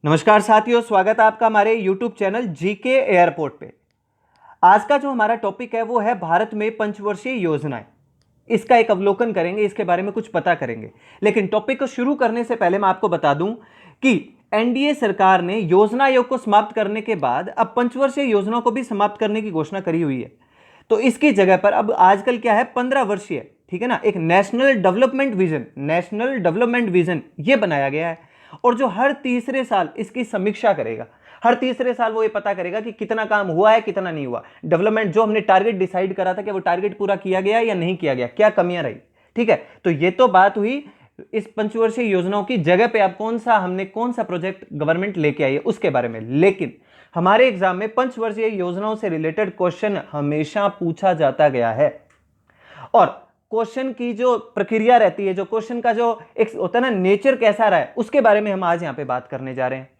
नमस्कार साथियों, स्वागत है आपका हमारे YouTube चैनल जीके एयरपोर्ट पे। आज का जो हमारा टॉपिक है वो है भारत में पंचवर्षीय योजनाएं। इसका एक अवलोकन करेंगे, इसके बारे में कुछ पता करेंगे। लेकिन टॉपिक को शुरू करने से पहले मैं आपको बता दूं कि एनडीए सरकार ने योजना आयोग को समाप्त करने के बाद अब पंचवर्षीय योजनाओं को भी समाप्त करने की घोषणा करी हुई है। तो इसकी जगह पर अब आजकल क्या है, 15 वर्षीय, ठीक है ना, एक नेशनल डेवलपमेंट विजन ये बनाया गया है। और जो हर तीसरे साल इसकी समीक्षा करेगा, हर तीसरे साल वो ये पता करेगा कि कितना काम हुआ है, कितना नहीं हुआ। डेवलपमेंट जो हमने टारगेट डिसाइड करा था कि वो टारगेट पूरा किया गया या नहीं किया गया, क्या कमियां रही। ठीक है, तो ये तो बात हुई इस पंचवर्षीय योजनाओं की जगह पे अब हमने कौन सा प्रोजेक्ट गवर्नमेंट लेके आई है उसके बारे में। लेकिन हमारे एग्जाम में पंचवर्षीय योजनाओं से रिलेटेड क्वेश्चन हमेशा पूछा जाता गया है। और क्वेश्चन की जो प्रक्रिया रहती है, जो क्वेश्चन का जो एक होता है ना, नेचर कैसा रहा है, उसके बारे में हम आज यहां पे बात करने जा रहे हैं।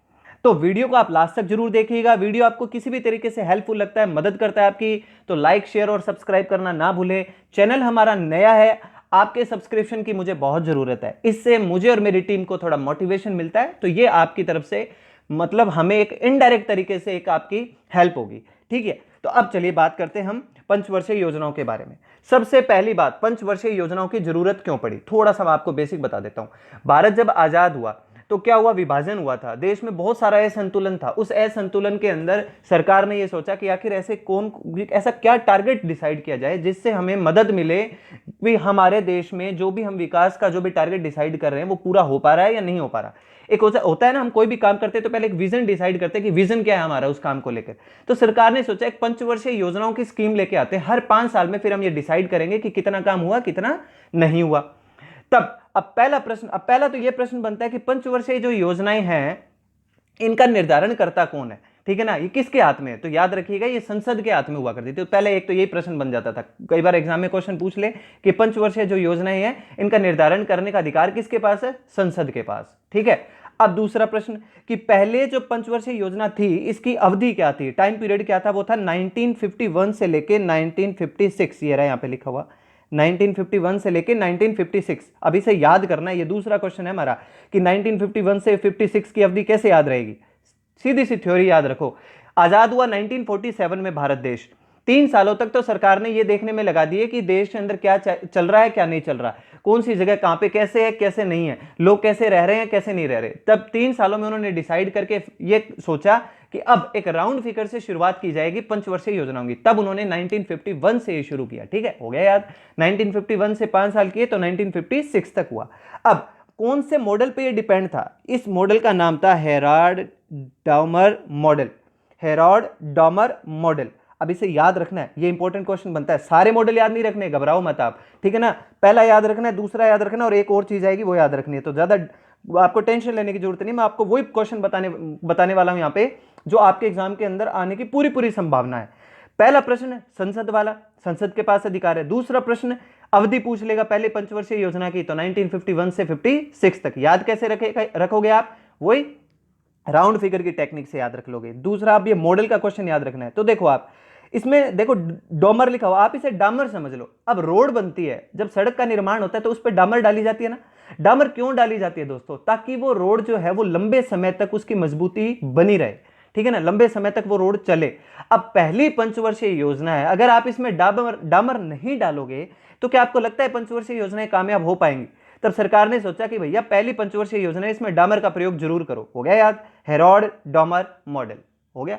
तो वीडियो को आप लास्ट तक जरूर देखिएगा। वीडियो आपको किसी भी तरीके से हेल्पफुल लगता है, मदद करता है आपकी, तो लाइक, शेयर और सब्सक्राइब करना ना भूलें। चैनल हमारा नया है, आपके सब्सक्रिप्शन की मुझे बहुत जरूरत है। इससे मुझे और मेरी टीम को थोड़ा मोटिवेशन मिलता है, तो ये आपकी तरफ से मतलब हमें एक इनडायरेक्ट तरीके से एक आपकी हेल्प होगी। ठीक है, तो अब चलिए बात करते हैं हम पंचवर्षीय योजनाओं के बारे में। सबसे पहली बात, पंचवर्षीय योजनाओं की जरूरत क्यों पड़ी, थोड़ा सा मैं आपको बेसिक बता देता हूं। भारत जब आजाद हुआ तो क्या हुआ, विभाजन हुआ था, देश में बहुत सारा असंतुलन था। उस असंतुलन के अंदर सरकार ने यह सोचा कि आखिर ऐसा क्या टारगेट डिसाइड किया जाए जिससे हमें मदद मिले कि हमारे देश में जो भी हम विकास का जो भी टारगेट डिसाइड कर रहे हैं वो पूरा हो पा रहा है या नहीं हो पा रहा। एक होता है ना, हम कोई भी काम करते हैं तो पहले एक विजन डिसाइड करते हैं कि विजन क्या है हमारा उस काम को लेकर। तो सरकार ने सोचा एक पंचवर्षीय योजनाओं की स्कीम लेके आते हैं, हर 5 साल में फिर हम ये डिसाइड करेंगे कि कितना काम हुआ, कितना नहीं हुआ। तब अब पहला तो ये प्रश्न बनता है कि पंचवर्षीय जो योजनाएं हैं इनका निर्धारण करता कौन है। ठीक है ना, ये किसके हाथ में है, तो याद रखिएगा ये संसद के हाथ में हुआ करती थी। तो पहले एक तो यही प्रश्न बन जाता था, कई बार एग्जाम में क्वेश्चन पूछ ले कि पंचवर्षीय जो योजनाएं हैं इनका निर्धारण करने का अधिकार किसके पास है, संसद के पास। ठीक है, अब दूसरा प्रश्न कि पहले जो पंचवर्षीय योजना थी इसकी अवधि क्या थी, टाइम पीरियड क्या था, वो था 1951 से लेके 1956। ये रहा यहां पे लिखा हुआ 1951 से लेके 1956। अब इसे याद करना है, ये दूसरा क्वेश्चन है हमारा कि 1951 से 56 की अवधि कैसे याद रहेगी। सीधी सी थ्योरी याद रखो। आजाद हुआ 1947 में भारत देश। 3 सालों तक तो सरकार ने यह देखने में लगा दिए कि देश के अंदर क्या चल रहा है, क्या नहीं चल रहा है, कौन सी जगह कहां पे कैसे है, कैसे नहीं है, लोग कैसे रह रहे हैं, कैसे नहीं रह रहे। तब 3 सालों में उन्होंने डिसाइड करके ये सोचा कि अब एक राउंड फिगर से शुरुआत की जाएगी पंचवर्षीय योजनाओं की। तब उन्होंने 1951 से ये शुरू किया। ठीक है, हो गया याद। 1951 से 5 साल किए तो 1956 तक हुआ। अब कौन से मॉडल पे ये डिपेंड था, इस मॉडल का नाम था Herald Domar model. Herald Domar model, अब इसे याद रखना है, ये इंपॉर्टेंट क्वेश्चन बनता है। सारे मॉडल याद नहीं रखने, घबराओ मत आप। ठीक है ना, पहला याद रखना है, दूसरा याद रखना और एक और चीज आएगी वो याद रखनी है। तो ज्यादा आपको टेंशन लेने की जरूरत नहीं, मैं आपको वही क्वेश्चन बताने वाला हूं यहां पे जो आपके एग्जाम के अंदर आने की पूरी पूरी संभावना है। पहला प्रश्न संसद वाला, संसद के पास अधिकार है। दूसरा प्रश्न अवधि पूछ लेगा पहले पंचवर्षीय योजना की, तो 1951 से 56 तक। याद कैसे रखोगे आप, वही राउंड फिगर की टेक्निक से याद रख लोगे। दूसरा, आप ये मॉडल का क्वेश्चन याद रखना है। तो देखो आप इसमें देखो डॉमर लिखा हुआ, आप इसे डामर समझ लो। अब रोड बनती है, जब सड़क का निर्माण होता है तो उस पर डामर डाली जाती है ना। डामर क्यों डाली जाती है दोस्तों, ताकि वो रोड जो है वो लंबे समय तक उसकी मजबूती बनी रहे। ठीक है ना, लंबे समय तक वो रोड चले। अब पहली पंचवर्षीय योजना है, अगर आप इसमें डामर नहीं डालोगे तो क्या आपको लगता है पंचवर्षीय योजनाएं कामयाब हो पाएंगी। तब सरकार ने सोचा कि भैया पहली पंचवर्षीय योजना है, इसमें डामर का प्रयोग जरूर करो। हो गया याद, हेराल्ड डॉमर मॉडल हो गया।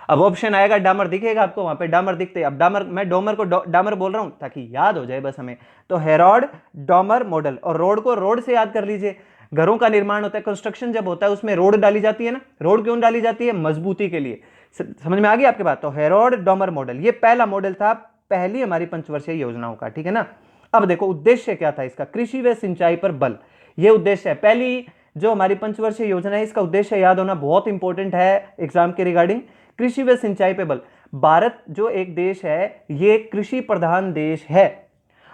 अब ऑप्शन आएगा डामर दिखेगा आपको, वहां पे डामर दिखते हैं। अब डामर, मैं डॉमर को डामर बोल रहा हूं ताकि याद हो जाए बस हमें। तो हेराल्ड डॉमर मॉडल, और रोड को रोड से याद कर लीजिए। घरों का निर्माण होता है, कंस्ट्रक्शन जब होता है उसमें रोड डाली जाती है ना। रोड क्यों डाली जाती है, मजबूती के लिए। समझ में आ गई आपके बात। तो हेराल्ड डॉमर मॉडल ये पहला मॉडल था पहली हमारी पंचवर्षीय योजनाओं का। ठीक है ना, अब देखो उद्देश्य क्या था इसका, कृषि व सिंचाई पर बल, ये उद्देश्य है। पहली जो हमारी पंचवर्षीय योजना है इसका उद्देश्य याद होना बहुत इंपॉर्टेंट है एग्जाम के रिगार्डिंग। कृषि व सिंचाई पे बल। भारत जो एक देश है ये कृषि प्रधान देश है,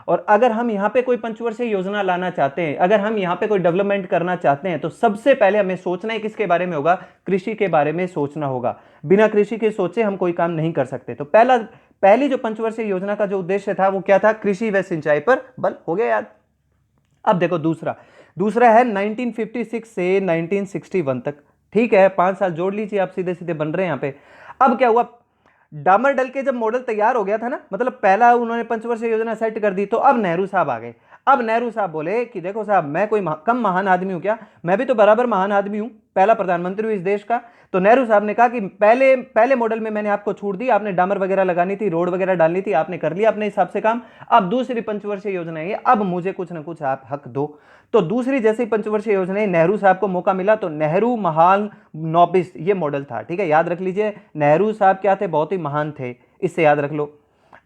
और अगर हम यहां पे कोई पंचवर्षीय योजना लाना चाहते हैं, अगर हम यहां पे कोई डेवलपमेंट करना चाहते हैं, तो सबसे पहले हमें सोचना है किसके बारे में होगा, कृषि के बारे में सोचना होगा। बिना कृषि के सोचे हम कोई काम नहीं कर सकते। तो पहली जो पंचवर्षीय योजना का जो उद्देश्य था वो क्या था, कृषि व सिंचाई पर बल। हो गया याद। अब देखो दूसरा है 1956 से 1961 तक। ठीक है, 5 साल जोड़ लीजिए आप, सीधे सीधे बन रहे हैं यहाँ पे। अब क्या हुआ, डामर डल के जब मॉडल तैयार हो गया था ना, मतलब पहला उन्होंने पंचवर्षीय योजना सेट कर दी, तो अब नेहरू साहब आ गए। अब नेहरू साहब बोले कि देखो साहब, मैं कोई कम महान आदमी हूं क्या, मैं भी तो बराबर महान आदमी हूं, पहला प्रधानमंत्री हूं इस देश का। तो नेहरू साहब ने कहा कि पहले पहले मॉडल में मैंने आपको छूट दी, आपने डामर वगैरह लगानी थी, रोड वगैरह डालनी थी, आपने कर लिया अपने हिसाब से काम। अब दूसरी पंचवर्षीय योजना है, अब मुझे कुछ ना कुछ आप हक दो। तो दूसरी जैसी पंचवर्षीय योजना है, नेहरू साहब को मौका मिला, तो नेहरू महान नौबिस ये मॉडल था। ठीक है, याद रख लीजिए, नेहरू साहब क्या थे, बहुत ही महान थे, इससे याद रख लो।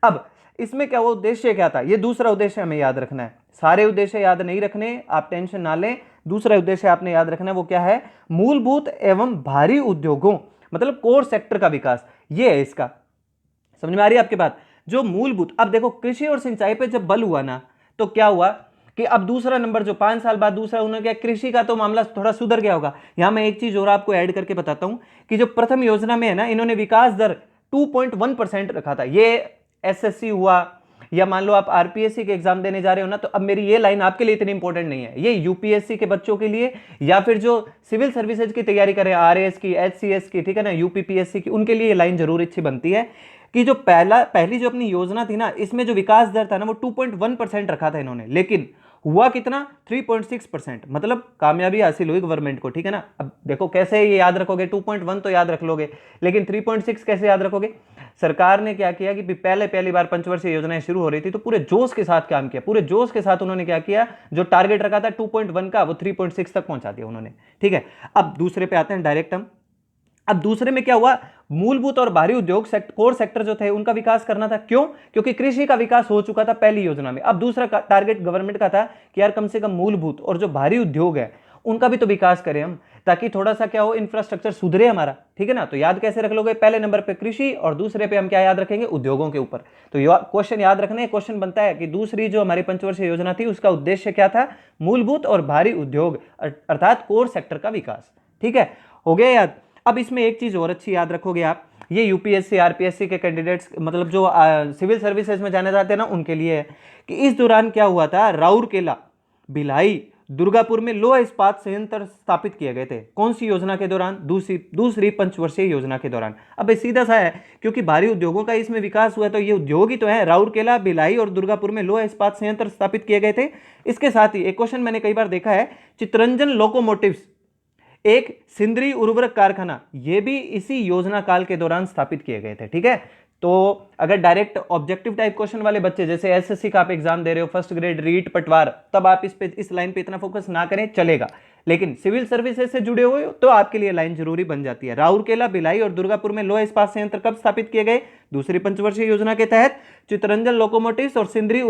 अब इसमें क्या, वो उद्देश्य क्या था, ये दूसरा उद्देश्य हमें याद रखना है, सारे उद्देश्य याद नहीं रखने, आप टेंशन ना लें। दूसरा उद्देश्य आपने याद रखना है, वो क्या है, मूलभूत एवं भारी उद्योगों, मतलब कोर सेक्टर का विकास, ये है इसका। समझ में आ रही है आपकी बात, जो मूलभूत। अब देखो, कृषि और सिंचाई पे जब बल हुआ ना, तो क्या हुआ कि अब दूसरा नंबर जो 5 साल बाद दूसरा उन्होंने क्या, कृषि का तो मामला थोड़ा सुधर गया होगा। यहां मैं एक चीज और आपको ऐड करके बताता हूं कि जो प्रथम योजना में है ना, इन्होंने विकास दर 2.1% रखा था। ये एसएससी हुआ, या मान लो आप आरपीएससी के एग्जाम देने जा रहे हो ना, तो अब मेरी ये लाइन आपके लिए इतनी इंपॉर्टेंट नहीं है, ये यूपीएससी के बच्चों के लिए, या फिर जो सिविल सर्विसेज की तैयारी करें, आरएएस की, एचसीएस की, ठीक है ना, यूपीपीएससी की, उनके लिए ये लाइन जरूर अच्छी बनती है कि जो पहली जो अपनी योजना थी ना, इसमें जो विकास दर था ना, वो 2.1% रखा था इन्होंने, लेकिन हुआ कितना, 3.6%, मतलब कामयाबी हासिल हुई गवर्नमेंट को। ठीक है ना, अब देखो कैसे ये याद रखोगे, 2.1 तो याद रख लोगे, लेकिन 3.6 कैसे याद रखोगे। सरकार ने क्या किया कि पहली बार पंचवर्षीय योजनाएं शुरू हो रही थी, तो पूरे जोश के साथ काम किया, पूरे जोश के साथ उन्होंने क्या किया, जो टारगेट रखा था 2.1 का, वो 3.6 तक पहुंचा दिया उन्होंने। ठीक है, अब दूसरे पे आते हैं डायरेक्ट हम। अब दूसरे में क्या हुआ, मूलभूत और भारी उद्योग कोर सेक्टर जो थे उनका विकास करना था। क्यों, क्योंकि कृषि का विकास हो चुका था पहली योजना में। अब दूसरा टारगेट गवर्नमेंट का था कि यार कम से कम मूलभूत और जो भारी उद्योग है उनका भी तो विकास करें हम, ताकि थोड़ा सा क्या हो, इंफ्रास्ट्रक्चर सुधरे हमारा। ठीक है ना, तो याद कैसे रख लोगे, पहले नंबर पे कृषि और दूसरे पे हम क्या याद रखेंगे, उद्योगों के ऊपर। तो क्वेश्चन याद रखने, क्वेश्चन बनता है कि दूसरी जो हमारी पंचवर्षीय योजना थी उसका उद्देश्य क्या था, मूलभूत और भारी उद्योग अर्थात कोर सेक्टर का विकास। ठीक है, हो गया याद। अब इसमें एक चीज और अच्छी याद रखोगे आप, ये यूपीएससी आरपीएससी के कैंडिडेट्स, मतलब जो सिविल सर्विसेज में जाने जाते हैं ना, उनके लिए है कि इस दौरान क्या हुआ था, राउरकेला, भिलाई, दुर्गापुर में लोह इस्पात संयंत्र स्थापित किए गए थे। कौन सी योजना के दौरान, दूसरी पंचवर्षीय योजना के दौरान। अब सीधा सा है, क्योंकि भारी उद्योगों का इसमें विकास हुआ, तो ये उद्योग ही तो है। राउरकेला, भिलाई और दुर्गापुर में लोह इस्पात संयंत्र स्थापित किए गए थे। इसके साथ ही एक क्वेश्चन मैंने कई बार देखा है, चितरंजन लोकोमोटिव्स, एक सिंदरी उर्वरक कारखाना, ये भी इसी योजना काल के दौरान स्थापित किए गए थे। ठीक है, तो अगर डायरेक्ट ऑब्जेक्टिव टाइप क्वेश्चन वाले बच्चे, जैसे एसएससी का आप एग्जाम दे रहे हो, फर्स्ट ग्रेड रीट पटवार, तब आप इस लाइन पे इतना फोकस ना करें, चलेगा। लेकिन सिविल सर्विसेज से जुड़े हुए हो तो आपके लिए लाइन जरूरी बन जाती है। राउरकेला, भिलाई और दुर्गापुर में लोह इस्पात संयंत्र कब स्थापित किए गए, दूसरी पंचवर्षीय योजना के तहत। चितरंजन लोकोमोटिव्स और सिंदरी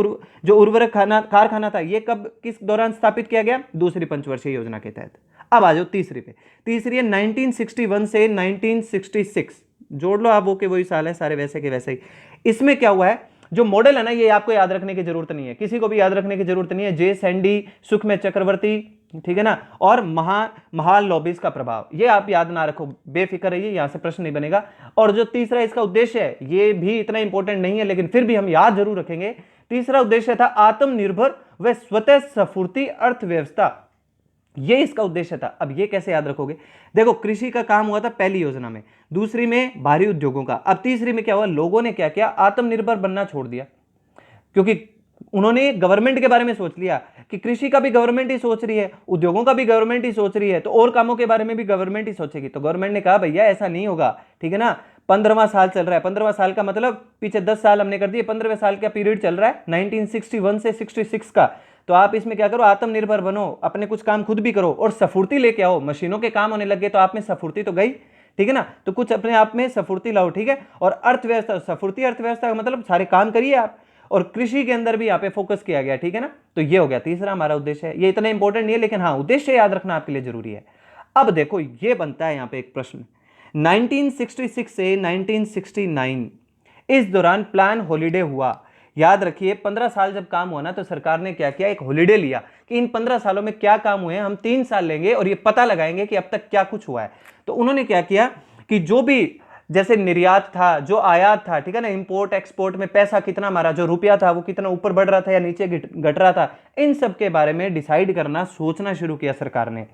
जो उर्वरक कारखाना था, ये कब किस दौरान स्थापित किया गया, दूसरी पंचवर्षीय योजना के तहत। अब आ जाओ तीसरी पे, तीसरी है 1961 से 1966, जोड़ लो आप, वो के वही साल है, सारे वैसे के वैसे ही। इसमें क्या हुआ है, जो मॉडल है ना, ये आपको याद रखने की जरूरत नहीं है, किसी को भी याद रखने की जरूरत नहीं है। जे सैंडी, सुखमय चक्रवर्ती, ठीक है ना, और महाल लॉबीज का प्रभाव, ये आप याद ना रखो, बेफिक्र रहिए, यहां से प्रश्न नहीं बनेगा। और जो तीसरा इसका उद्देश्य है, ये भी इतना इंपॉर्टेंट नहीं है, लेकिन फिर भी हम याद जरूर रखेंगे। तीसरा उद्देश्य था आत्मनिर्भर व स्वतः स्फूर्ति अर्थव्यवस्था, ये इसका उद्देश्य था। अब ये कैसे याद रखोगे, देखो कृषि का काम हुआ था पहली योजना में, दूसरी में भारी उद्योगों का, अब तीसरी में क्या हुआ, लोगों ने क्या किया, आत्मनिर्भर बनना छोड़ दिया, क्योंकि उन्होंने गवर्नमेंट के बारे में सोच लिया कि कृषि का भी गवर्नमेंट ही सोच रही है, उद्योगों का भी गवर्नमेंट ही सोच रही है, तो और कामों के बारे में भी गवर्नमेंट ही सोचेगी। तो गवर्नमेंट ने कहा भैया ऐसा नहीं होगा, ठीक है ना, 15वां साल चल रहा है, 15वां साल का मतलब पीछे 10 साल हमने कर दिए, 15वें साल का पीरियड चल रहा है 1961 से 66 का। तो आप इसमें क्या करो, आत्मनिर्भर बनो, अपने कुछ काम खुद भी करो और सफुर्ती लेके आओ। मशीनों के काम होने लगे तो आप में सफुर्ती तो गई, ठीक है ना, तो कुछ अपने आप में सफुर्ती लाओ, ठीक है। और अर्थव्यवस्था, सफुर्ती अर्थव्यवस्था का मतलब सारे काम करिए आप, और कृषि के अंदर भी यहाँ पे फोकस किया गया, ठीक है ना। तो ये हो गया तीसरा हमारा उद्देश्य है, ये इतना इंपॉर्टेंट नहीं है, लेकिन हाँ उद्देश्य याद रखना आपके लिए जरूरी है। अब देखो ये बनता है यहाँ पे एक प्रश्न, 1966 से 1969 इस दौरान प्लान हॉलीडे हुआ। याद रखिए 15 साल जब काम हुआ ना, तो सरकार ने क्या किया, एक हॉलीडे लिया कि इन 15 सालों में क्या काम हुए हैं, हम 3 साल लेंगे और ये पता लगाएंगे कि अब तक क्या कुछ हुआ है। तो उन्होंने क्या किया कि जो भी जैसे निर्यात था, जो आयात था, ठीक है ना, इंपोर्ट एक्सपोर्ट में पैसा कितना हमारा, जो रुपया था वो कितना ऊपर बढ़ रहा था या नीचे घट रहा था, इन सब के बारे में डिसाइड करना, सोचना शुरू किया सरकार ने।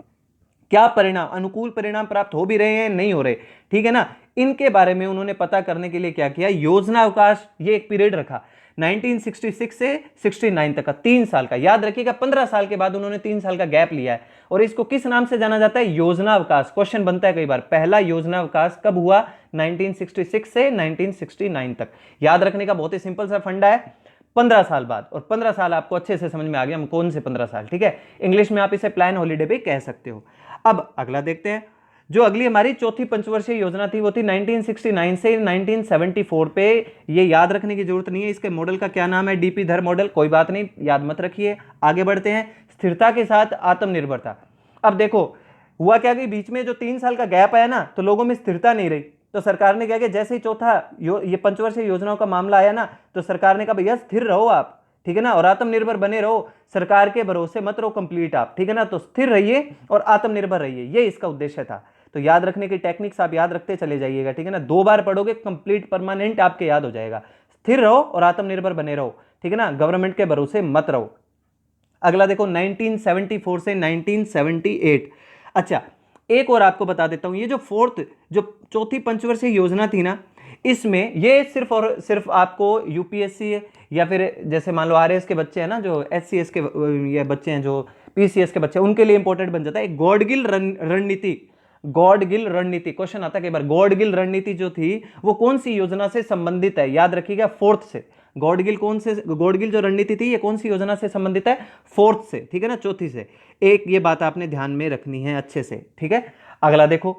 क्या परिणाम, अनुकूल परिणाम प्राप्त हो भी रहे हैं, नहीं हो रहे, ठीक है ना, इनके बारे में उन्होंने पता करने के लिए क्या किया, योजना अवकाश, ये एक पीरियड रखा 1966 से 69 तक का, 3 साल का। याद रखिएगा 15 साल के बाद उन्होंने 3 साल का गैप लिया है, और इसको किस नाम से जाना जाता है, योजना अवकाश। क्वेश्चन बनता है कई बार, पहला योजना अवकाश कब हुआ, 1966 से 1969 तक। याद रखने का बहुत ही सिंपल सा फंडा है, 15 साल बाद, और 15 साल आपको अच्छे से समझ में आ गया हम कौन से 15 साल, ठीक है। इंग्लिश में आप इसे प्लान हॉलीडे भी कह सकते हो। अब अगला देखते हैं, जो अगली हमारी चौथी पंचवर्षीय योजना थी वो थी 1969 से 1974 पे। ये याद रखने की जरूरत नहीं है, इसके मॉडल का क्या नाम है, डीपी धर मॉडल, कोई बात नहीं, याद मत रखिए। आगे बढ़ते हैं, स्थिरता के साथ आत्मनिर्भरता। अब देखो हुआ क्या कि बीच में जो 3 साल का गैप आया ना, तो लोगों में स्थिरता नहीं रही, तो सरकार ने क्या किया, जैसे ही चौथा ये पंचवर्षीय योजनाओं का मामला आया ना, तो सरकार ने कहा भैया स्थिर रहो आप, ठीक है ना, और आत्मनिर्भर बने रहो, सरकार के भरोसे मत रहो कंप्लीट आप, ठीक है ना, तो स्थिर रहिए और आत्मनिर्भर रहिए, ये इसका उद्देश्य था। तो याद रखने की टेक्निक्स आप याद रखते चले जाइएगा, ठीक है ना, 2 बार पढ़ोगे कंप्लीट परमानेंट आपके याद हो जाएगा। स्थिर रहो और आत्मनिर्भर बने रहो, ठीक है ना, गवर्नमेंट के भरोसे मत रहो। अगला देखो 1974 से 1978। अच्छा एक और आपको बता देता हूं, ये जो चौथी पंचवर्षीय योजना थी ना, इसमें ये सिर्फ और सिर्फ आपको यूपीएससी या फिर जैसे मान लो आरएएस के बच्चे हैं ना, जो एससीएस के ये बच्चे हैं, जो पीसीएस के बच्चे हैं, उनके लिए इंपॉर्टेंट बन जाता है। गॉडगिल रणनीति, गॉडगिल रणनीति क्वेश्चन आता है कई बार। गॉडगिल रणनीति जो थी वो कौन सी योजना से संबंधित है, याद रखिएगा 4th से। गॉडगिल जो रणनीति थी ये कौन सी योजना से संबंधित है, 4th से, ठीक है ना, चौथी से। एक ये बात आपने ध्यान में रखनी है अच्छे से, ठीक है। अगला देखो,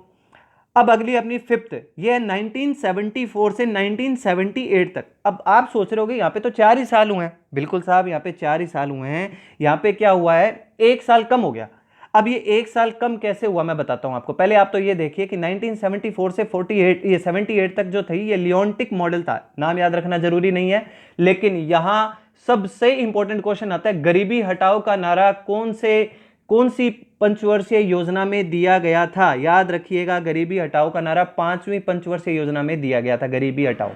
अब अगली अपनी 5th, ये है 1974 से 1978 तक। अब आप सोच रहे होगे यहाँ पे तो 4 ही साल हुए हैं, बिल्कुल साहब, यहाँ पे 4 ही साल हुए हैं। यहाँ पे क्या हुआ है, 1 साल कम हो गया। अब ये 1 साल कम कैसे हुआ मैं बताता हूं आपको। पहले आप तो ये देखिए कि 1974 से 78 तक जो थी ये लियोनटिक मॉडल था, नाम याद रखना जरूरी नहीं है, लेकिन यहां सबसे इंपॉर्टेंट क्वेश्चन आता है, गरीबी हटाओ का नारा कौन सी पंचवर्षीय योजना में दिया गया था। याद रखिएगा गरीबी हटाओ का नारा 5वीं पंचवर्षीय योजना में दिया गया था, गरीबी हटाओ,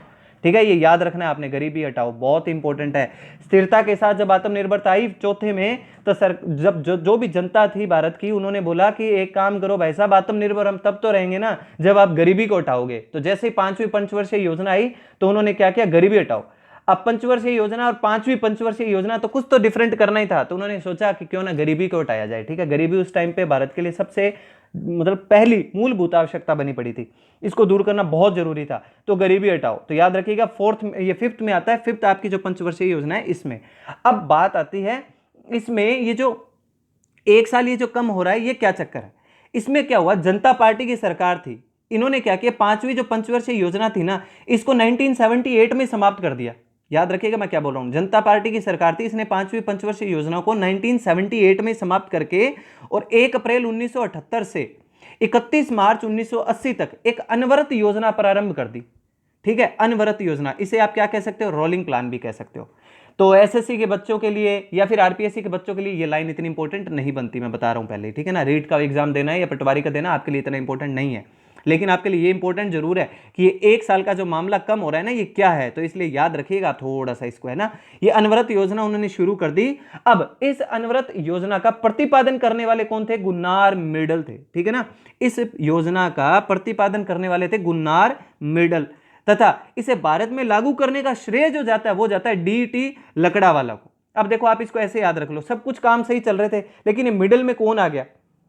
ठीक है, ये याद रखना है आपने, गरीबी हटाओ बहुत इंपॉर्टेंट है। स्थिरता के साथ जब आत्मनिर्भरता आई चौथे में, तो जब जो भी जनता थी भारत की, उन्होंने बोला कि एक काम करो भाई साहब, आत्मनिर्भर हम तब तो रहेंगे ना जब आप गरीबी को हटाओगे। तो जैसे ही 5वीं पंचवर्षीय योजना आई तो उन्होंने क्या किया, गरीबी हटाओ। अब पंचवर्षीय योजना और 5वीं पंचवर्षीय योजना तो कुछ तो डिफरेंट करना ही था, तो उन्होंने सोचा कि क्यों ना गरीबी को हटाया जाए, ठीक है। गरीबी उस टाइम पे भारत के लिए सबसे मतलब पहली मूलभूत आवश्यकता बनी पड़ी थी, इसको दूर करना बहुत जरूरी था, तो गरीबी हटाओ। तो याद रखिएगा 5th में आता है, 5th आपकी जो पंचवर्षीय योजना है इसमें। अब बात आती है इसमें, ये जो 1 साल ये जो कम हो रहा है ये क्या चक्कर है, इसमें क्या हुआ, जनता पार्टी की सरकार थी, इन्होंने क्या किया, 5वीं जो पंचवर्षीय योजना थी ना, इसको 1978 में समाप्त कर दिया। याद रखिएगा मैं क्या बोल रहा हूं, जनता पार्टी की सरकार थी, इसने 5वीं पंचवर्षीय योजना को 1978 में समाप्त करके और 1 अप्रैल 1978 से 31 मार्च 1980 तक एक अनवरत योजना प्रारंभ कर दी, ठीक है, अनवरत योजना। इसे आप क्या कह सकते हो, रोलिंग प्लान भी कह सकते हो। तो एसएससी के बच्चों के लिए या फिर आरपीएससी के बच्चों के लिए ये लाइन इतनी इंपॉर्टेंट नहीं बनती, मैं बता रहा हूं पहले, ठीक है ना। रीट का एग्जाम देना है या पटवारी का देना आपके लिए इतना इंपॉर्टेंट नहीं है, लेकिन आपके लिए ये इंपॉर्टेंट जरूर है कि ये 1 साल का जो मामला कम हो रहा है ना, ये क्या है, तो इसलिए याद रखिएगा थोड़ा सा इसको, है ना। ये अनवरत योजना उन्होंने शुरू कर दी। अब इस अनवरत योजना का प्रतिपादन करने वाले कौन थे, गुन्नार मिडल थे, ठीक है ना। इस योजना का प्रतिपादन करने वाले थे गुन्नार मिडल, तथा इसे भारत में लागू करने का श्रेय जो जाता है वो जाता है डीटी लकड़ावाला को। अब देखो आप इसको ऐसे याद रख लो, सब कुछ काम सही चल रहे थे, लेकिन ये मिडल में कौन आ गया,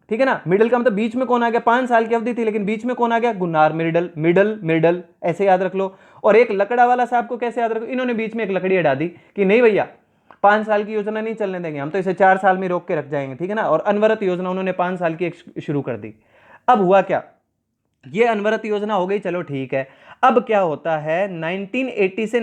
ठीक है ना। मिडल का मतलब बीच में कौन आ गया, 5 साल की अवधि थी लेकिन बीच में कौन आ गया, गुन्नार मिडल, ऐसे याद रख लो। और एक लकड़ावाला साहब को कैसे याद रखो, इन्होंने बीच में एक लकड़ी हटा दी कि नहीं भैया 5 साल की योजना नहीं चलने देंगे, हम तो इसे 4 साल में रोक के रख जाएंगे, ठीक है ना। और अनवरत योजना उन्होंने 5 साल की शुरू कर दी। अब हुआ क्या, ये अनवरत योजना हो गई, चलो ठीक है। अब क्या होता है 1980 से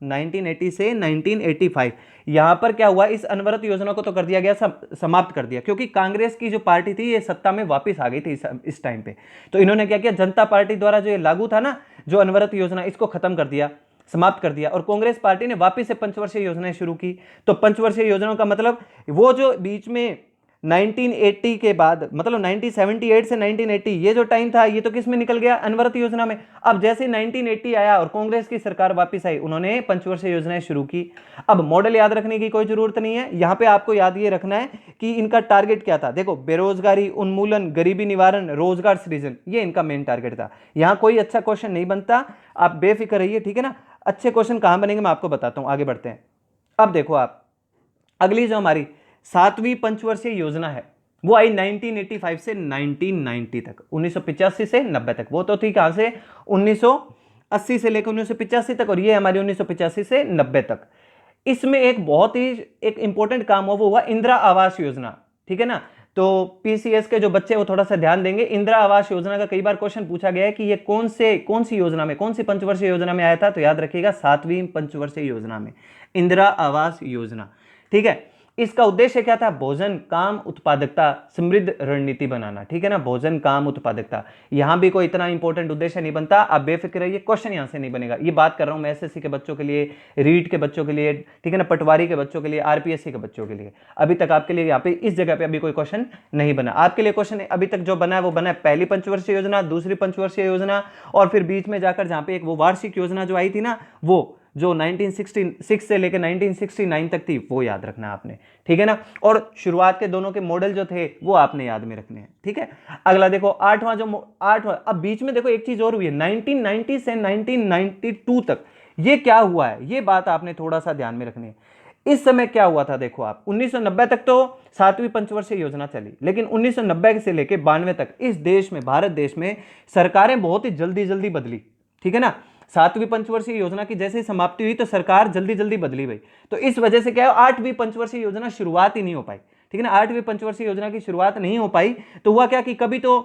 1985 यहां पर क्या हुआ, इस अनवरत योजना को तो कर दिया गया, समाप्त कर दिया, क्योंकि कांग्रेस की जो पार्टी थी ये सत्ता में वापस आ गई थी इस टाइम पे। तो इन्होंने क्या किया, जनता पार्टी द्वारा जो ये लागू था ना जो अनवरत योजना, इसको खत्म कर दिया, समाप्त कर दिया, और कांग्रेस पार्टी ने वापस से पंचवर्षीय योजनाएं शुरू की। तो पंचवर्षीय योजनाओं का मतलब वो जो बीच में 1980 के बाद, मतलब 1978 से 1980 ये जो टाइम था, ये तो किस में निकल गया, अनवरत योजना में। अब जैसे 1980 आया और कांग्रेस की सरकार वापस आई, उन्होंने पंचवर्षीय योजनाएं शुरू की। अब मॉडल याद रखने की कोई जरूरत नहीं है, यहां पे आपको याद ये रखना है कि इनका टारगेट क्या था। देखो, बेरोजगारी उन्मूलन, गरीबी निवारण, रोजगार सृजन, ये इनका मेन टारगेट था। यहां कोई अच्छा क्वेश्चन नहीं बनता, आप बेफिक्र रहिए, ठीक है ना। अच्छे क्वेश्चन कहां बनेंगे मैं आपको बताता हूं, आगे बढ़ते हैं। अब देखो आप, अगली जो हमारी 7वीं पंचवर्षीय योजना है वो आई 1985 से 1990 तक, 1985 से 90 तक। वो तो थी कहां से, 1980 से लेकर 1985 तक, और ये हमारी 1985 से 90 तक। इसमें एक बहुत ही एक इंपॉर्टेंट काम हुआ, वो हुआ इंदिरा आवास योजना, ठीक है ना। तो पीसीएस के जो बच्चे वो थोड़ा सा ध्यान देंगे, इंदिरा आवास योजना का कई बार क्वेश्चन पूछा गया है कि ये कौन सी योजना में, कौन सी पंचवर्षीय योजना में आया था, तो याद रखिएगा 7वीं पंचवर्षीय योजना में इंदिरा आवास योजना, ठीक है। इसका उद्देश्य क्या था, भोजन काम उत्पादकता समृद्ध रणनीति बनाना, ठीक है ना, भोजन काम उत्पादकता। यहां भी कोई इतना इंपॉर्टेंट उद्देश्य नहीं बनता, आप बेफिक्र रहिए, क्वेश्चन यहां से नहीं बनेगा। ये बात कर रहा हूं मैं एसएससी के बच्चों के लिए, रीट के बच्चों के लिए, ठीक है ना, पटवारी के बच्चों के लिए, आरपीएससी के बच्चों के लिए। अभी तक आपके लिए यहाँ पे इस जगह पे अभी कोई क्वेश्चन नहीं बना। आपके लिए क्वेश्चन अभी तक जो बना है वो बना है पहली पंचवर्षीय योजना, दूसरी पंचवर्षीय योजना, और फिर बीच में जाकर जहां पे एक वो वार्षिक योजना जो आई थी ना, वो जो 1966 से लेकर 1969 तक थी, वो याद रखना है आपने, ठीक है ना। और शुरुआत के दोनों के मॉडल जो थे वो आपने याद में रखने हैं, ठीक है। अगला देखो, आठवां, अब बीच में देखो एक चीज और हुई है, 1990 से 1992 तक ये क्या हुआ है, ये बात आपने थोड़ा सा ध्यान में रखनी है। इस समय क्या हुआ था, देखो आप, 1990 तक तो 7वीं पंचवर्षीय योजना चली, लेकिन 1990 से लेकर 92 तक इस देश में, भारत देश में सरकारें बहुत ही जल्दी जल्दी बदली, ठीक है ना। 7वीं पंचवर्षीय योजना की जैसे ही समाप्ति हुई तो सरकार जल्दी जल्दी बदली गई, तो इस वजह से क्या है, 8वीं पंचवर्षीय योजना शुरुआत ही नहीं हो पाई, ठीक है ना। 8वीं पंचवर्षीय योजना की शुरुआत नहीं हो पाई, तो हुआ क्या कि कभी तो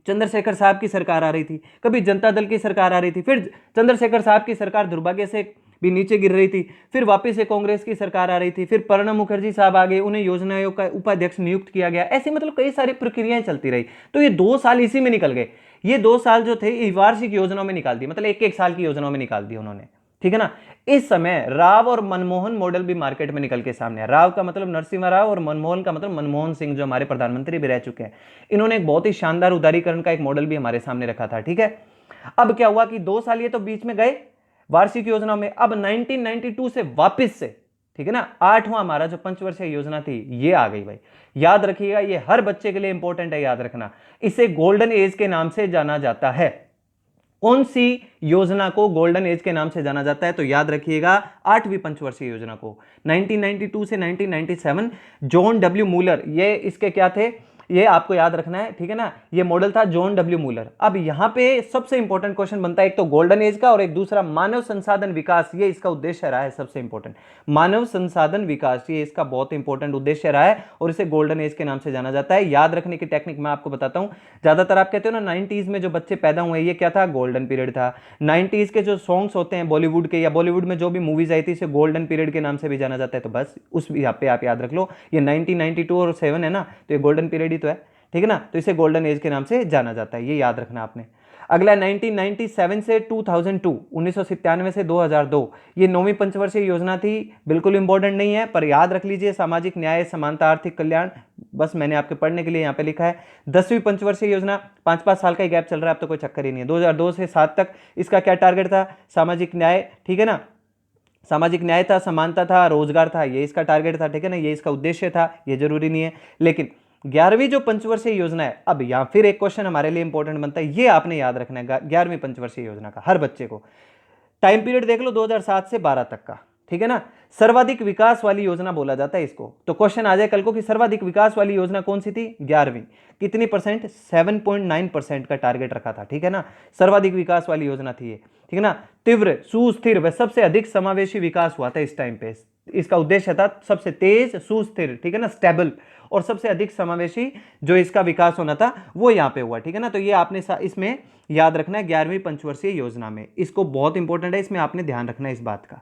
चंद्रशेखर साहब की सरकार आ रही थी, कभी जनता दल की सरकार आ रही थी, फिर चंद्रशेखर साहब की सरकार दुर्भाग्य से भी नीचे गिर रही थी, फिर वापस से कांग्रेस की सरकार आ रही थी, फिर प्रणब मुखर्जी साहब आ गए, उन्हें योजना आयोग का उपाध्यक्ष नियुक्त किया गया, ऐसे मतलब कई सारी प्रक्रियाएं चलती रही। तो ये 2 साल इसी में निकल गए, ये 2 साल जो थे वार्षिक योजनाओं में निकाल दी, मतलब एक एक साल की योजनाओं में निकाल दी उन्होंने, ठीक है ना। इस समय राव और मनमोहन मॉडल भी मार्केट में निकल के सामने है। राव का मतलब नरसिम्हा राव और मनमोहन का मतलब मनमोहन सिंह, जो हमारे प्रधानमंत्री भी रह चुके हैं। इन्होंने एक बहुत ही शानदार उदारीकरण का एक मॉडल भी हमारे सामने रखा था, ठीक है। अब क्या हुआ कि 2 साल ये तो बीच में गए वार्षिक योजना में, अब 1992 से वापस से, ठीक है ना, 8वां हमारा जो पंचवर्षीय योजना थी ये आ गई भाई। याद रखिएगा, ये हर बच्चे के लिए इंपॉर्टेंट है, याद रखना। इसे गोल्डन एज के नाम से जाना जाता है। कौन सी योजना को गोल्डन एज के नाम से जाना जाता है, तो याद रखिएगा 8वीं पंचवर्षीय योजना को। 1992 से 1997 जॉन डब्ल्यू मूलर, ये इसके क्या थे, ये आपको याद रखना है, ठीक है ना। ये मॉडल था जॉन डब्ल्यू मूलर। अब यहां पे सबसे इंपॉर्टेंट क्वेश्चन बनता है, एक तो गोल्डन एज का और एक दूसरा मानव संसाधन विकास, ये इसका उद्देश्य रहा है सबसे इंपॉर्टेंट। मानव संसाधन विकास ये इसका बहुत इंपॉर्टेंट उद्देश्य रहा है और इसे गोल्डन एज के नाम से जाना जाता है। याद रखने की टेक्निक मैं आपको बताता हूं। ज्यादातर आप कहते हो ना 90s में जो बच्चे पैदा हुए, ये क्या था, गोल्डन पीरियड था। 90s के जो सॉन्ग्स होते हैं बॉलीवुड के, या बॉलीवुड में जो भी मूवीज आई थी, इसे गोल्डन पीरियड के नाम से भी जाना जाता है। तो बस उस यहाँ पे आप याद रख लो, ये 1992 और 7 है ना, तो ये गोल्डन पीरियड ही तो है, ठीक है ना। तो इसे गोल्डन एज के नाम से जाना जाता है, ये याद रखना आपने। अगला 1997 से 2002, 1997 से 2002, ये 9वीं पंचवर्षीय योजना थी। बिल्कुल इंपॉर्टेंट नहीं है, पर याद रख लीजिए, सामाजिक न्याय, समानता, आर्थिक कल्याण, बस मैंने आपके पढ़ने के लिए यहाँ पे लिखा है। 10वीं पंचवर्षीय योजना, 5-5 साल का ही गैप चल रहा है, अब तो कोई चक्कर ही नहीं है। 2002 से 7 तक इसका क्या टारगेट था, सामाजिक न्याय, ठीक है ना, सामाजिक न्याय था, समानता था, रोजगार था, ये इसका टारगेट था, ठीक है ना, ये इसका उद्देश्य था, ये जरूरी नहीं है। लेकिन 11वीं जो पंचवर्षीय योजना है, अब यहां फिर एक क्वेश्चन हमारे लिए इंपॉर्टेंट बनता है, ये आपने याद रखना है 11वीं पंचवर्षीय योजना का, हर बच्चे को। टाइम पीरियड देख लो 2007 से 12 तक का, ठीक है ना। सर्वाधिक विकास वाली योजना बोला जाता है इसको। तो क्वेश्चन आ जाए कल को कि सर्वाधिक विकास वाली योजना कौन सी थी, 11वीं। कितनी परसेंट, 7.9% का टारगेट रखा था, ठीक है ना। सर्वाधिक विकास वाली योजना थी ये, ठीक है ना। तीव्र, सुस्थिर व सबसे अधिक समावेशी विकास हुआ था इस टाइम पे। इसका उद्देश्य था सबसे तेज, सुस्थिर, ठीक है ना, स्टेबल और सबसे अधिक समावेशी जो इसका विकास होना था वो यहाँ पे हुआ, ठीक है ना। तो ये आपने इसमें याद रखना है 11वीं पंचवर्षीय योजना में, इसको बहुत इंपॉर्टेंट है, इसमें आपने ध्यान रखना है इस बात का।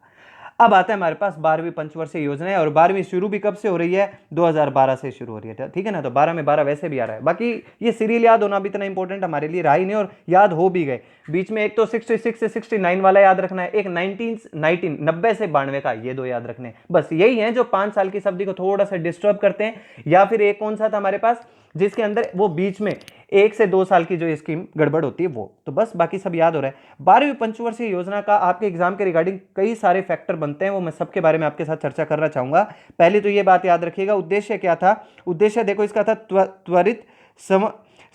अब आता है हमारे पास 12वीं पंचवर्षीय योजना है, और 12वीं शुरू भी कब से हो रही है? 2012 से शुरू हो रही है, ठीक है ना। तो 12 में 12 वैसे भी आ रहा है। बाकी ये सीरियल याद होना भी इतना इंपॉर्टेंट हमारे लिए रहा ही नहीं, और याद हो भी गए। बीच में एक तो 66 से 69 वाला याद रखना है, एक 90 से 92 का, ये दो याद रखने। बस यही है जो 5 साल की शब्द को थोड़ा सा डिस्टर्ब करते हैं। या फिर एक कौन सा था हमारे पास जिसके अंदर वो बीच में 1 से 2 साल की जो स्कीम गड़बड़ होती है वो, तो बस बाकी सब याद हो रहा है। 12वीं पंचवर्षीय योजना का आपके एग्जाम के रिगार्डिंग कई सारे फैक्टर बनते हैं, वो मैं सबके बारे में आपके साथ चर्चा करना चाहूंगा। पहले तो ये बात याद रखिएगा, उद्देश्य क्या था? उद्देश्य देखो इसका था त्वरित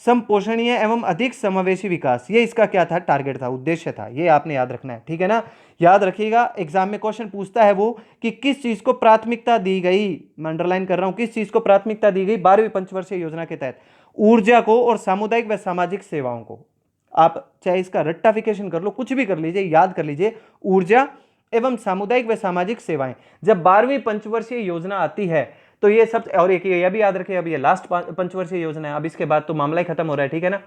समपोषणीय एवं अधिक समावेशी विकास। ये इसका क्या था? टारगेट था, उद्देश्य था, ये आपने याद रखना है, ठीक है ना। याद रखिएगा, एग्जाम में क्वेश्चन पूछता है वो कि किस चीज को प्राथमिकता दी गई, मैं अंडरलाइन कर रहा हूं, किस चीज को प्राथमिकता दी गई 12वीं पंचवर्षीय योजना के तहत? ऊर्जा को और सामुदायिक व सामाजिक सेवाओं को। आप चाहे इसका रट्टाफिकेशन कर लो, कुछ भी कर लीजिए, याद कर लीजिए, ऊर्जा एवं सामुदायिक व सामाजिक सेवाएं। जब 12वीं पंचवर्षीय योजना आती है तो ये सब, और एक ये भी याद रखिए, अब ये लास्ट पंचवर्षीय योजना है, अब इसके बाद तो मामला ही खत्म हो रहा है, ठीक है ना।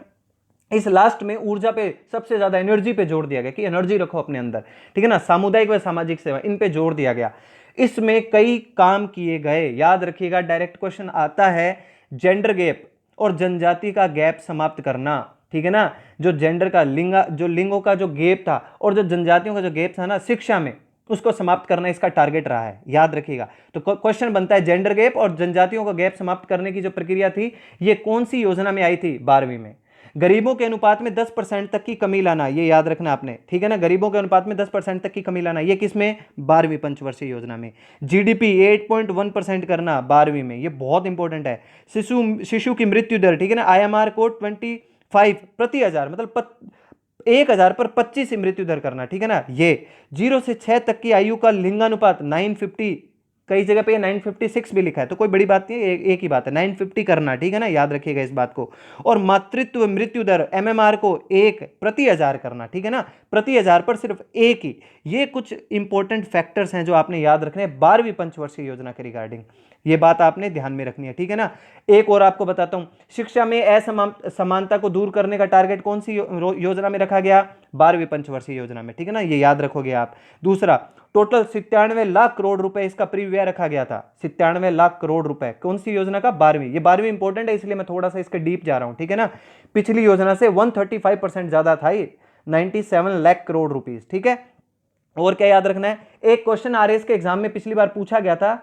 इस लास्ट में ऊर्जा पे सबसे ज्यादा एनर्जी पे जोर दिया गया कि एनर्जी रखो अपने अंदर, ठीक है ना। सामुदायिक व सामाजिक सेवा, इन पे जोर दिया गया। इसमें कई काम किए गए, याद रखिएगा। डायरेक्ट क्वेश्चन आता है, जेंडर गैप और जनजाति का गैप समाप्त करना, ठीक है ना। जो जेंडर का लिंगों का जो गैप था और जो जनजातियों का जो गैप था ना शिक्षा में, उसको समाप्त करना इसका टारगेट रहा है, याद रखिएगा। तो क्वेश्चन बनता है, जेंडर गैप और जनजातियों का गैप समाप्त करने की जो प्रक्रिया थी, ये कौन सी योजना में आई थी? 12वीं में। गरीबों के अनुपात में 10% तक की कमी लाना, ये याद रखना आपने, ठीक है ना। गरीबों के अनुपात में 10% तक की कमी लाना, ये किसमें? 12वीं पंचवर्षीय योजना में। जीडीपी 8.1% करना 12वीं में, ये बहुत इंपॉर्टेंट है। शिशु की मृत्यु दर, ठीक है ना, IMR को 25 प्रति हजार, मतलब 1000 पर 25 मृत्यु दर करना, ठीक है ना। ये 0 से 6 तक की आयु का लिंगानुपात 950, कई जगह पे 956 भी लिखा है, तो कोई बड़ी बात नहीं है, एक ही बात है, 950 करना, ठीक है ना, याद रखिएगा इस बात को। और मातृत्व मृत्यु दर MMR को 1 प्रति हजार करना, ठीक है ना, प्रति हजार पर सिर्फ 1 ही। ये कुछ इंपॉर्टेंट फैक्टर्स हैं जो आपने याद रखने हैं 12वीं पंचवर्षीय योजना के रिगार्डिंग, ये बात आपने ध्यान में रखनी है, ठीक है ना। एक और आपको बताता हूं, शिक्षा में असमानता को दूर करने का टारगेट कौन सी योजना में रखा गया? 12वीं पंचवर्षीय योजना में, ठीक है ना, ये याद रखोगे आप। दूसरा, टोटल 97 लाख करोड़ रुपए इसका परिव्यय रखा गया था, 97 लाख करोड़ रुपए, कौन सी योजना का? 12वीं। ये 12वीं इंपॉर्टेंट है, इसलिए मैं थोड़ा सा इसके डीप जा रहा हूं, ठीक है ना। पिछली योजना से 135% ज्यादा था ये, 97 लाख करोड़ रुपीज, ठीक है। और क्या याद रखना है, एक क्वेश्चन RS के एग्जाम में पिछली बार पूछा गया था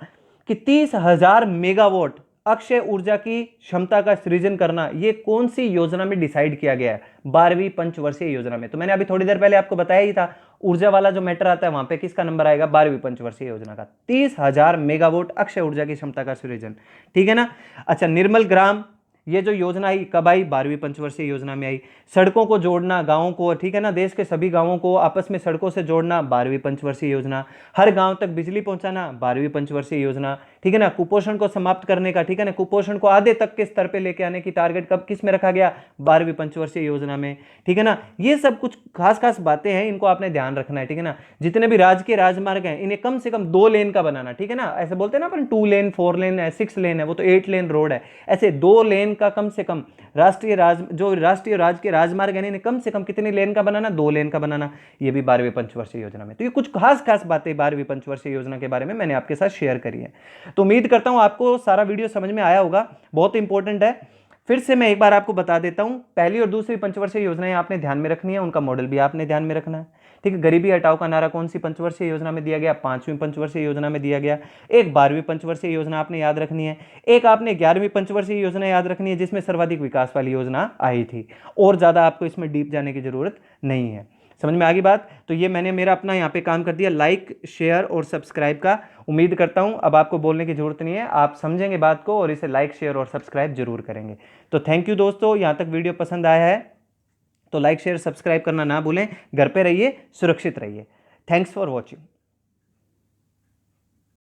कि 30,000 मेगावाट अक्षय ऊर्जा की क्षमता का सृजन करना, ये कौन सी योजना में डिसाइड किया गया है? 12वीं पंचवर्षीय योजना में। तो मैंने अभी थोड़ी देर पहले आपको बताया ही था, ऊर्जा वाला जो मैटर आता है वहां पे किसका नंबर आएगा? 12वीं पंचवर्षीय योजना का, 30,000 मेगावाट अक्षय ऊर्जा की क्षमता का सृजन, ठीक है ना। अच्छा, निर्मल ग्राम, ये जो योजना आई कब आई? 12वीं पंचवर्षीय योजना में आई। सड़कों को जोड़ना गांवों को, ठीक है ना, देश के सभी गांवों को आपस में सड़कों से जोड़ना, 12वीं पंचवर्षीय योजना। हर गांव तक बिजली पहुंचाना, 12वीं पंचवर्षीय योजना, ठीक है ना। कुपोषण को समाप्त करने का, ठीक है ना, कुपोषण को आधे तक के स्तर पे लेके आने की टारगेट कब किस में रखा गया? 12वीं पंचवर्षीय योजना में, ठीक है ना। ये सब कुछ खास खास बातें हैं, इनको आपने ध्यान रखना है, ठीक है ना। जितने भी राजकीय राजमार्ग हैं इन्हें कम से कम 2 लेन का बनाना, ठीक है ना। ऐसे बोलते हैं ना अपन 2 लेन 4 लेन है, 6 लेन है, वो तो 8 लेन रोड है, ऐसे 2 लेन का कम से कम राष्ट्रीय राजकीय राजमार्ग है, इन्हें कम से कम कितने लेन का बनाना? 2 लेन का बनाना, ये भी 12वीं पंचवर्षीय योजना में। तो ये कुछ खास खास बातें 12वीं पंचवर्षीय योजना के बारे में मैंने आपके साथ शेयर करी है। तो उम्मीद करता हूं आपको सारा वीडियो समझ में आया होगा, बहुत इंपॉर्टेंट है। फिर से मैं एक बार आपको बता देता हूं, पहली और दूसरी पंचवर्षीय योजनाएं आपने ध्यान में रखनी है, उनका मॉडल भी आपने ध्यान में रखना है, ठीक है। गरीबी हटाओ का नारा कौन सी पंचवर्षीय योजना में दिया गया? 5वीं पंचवर्षीय योजना में दिया गया। एक 12वीं पंचवर्षीय योजना आपने याद रखनी है, एक आपने 11वीं पंचवर्षीय योजना याद रखनी है जिसमें सर्वाधिक विकास वाली योजना आई थी। और ज्यादा आपको इसमें डीप जाने की जरूरत नहीं है। समझ में आ गई बात? तो ये मैंने मेरा अपना यहाँ पे काम कर दिया, लाइक शेयर और सब्सक्राइब का। उम्मीद करता हूँ अब आपको बोलने की जरूरत नहीं है, आप समझेंगे बात को और इसे लाइक शेयर और सब्सक्राइब जरूर करेंगे। तो थैंक यू दोस्तों, यहाँ तक वीडियो पसंद आया है तो लाइक शेयर सब्सक्राइब करना ना भूलें। घर पे रहिए, सुरक्षित रहिए। Thanks for watching.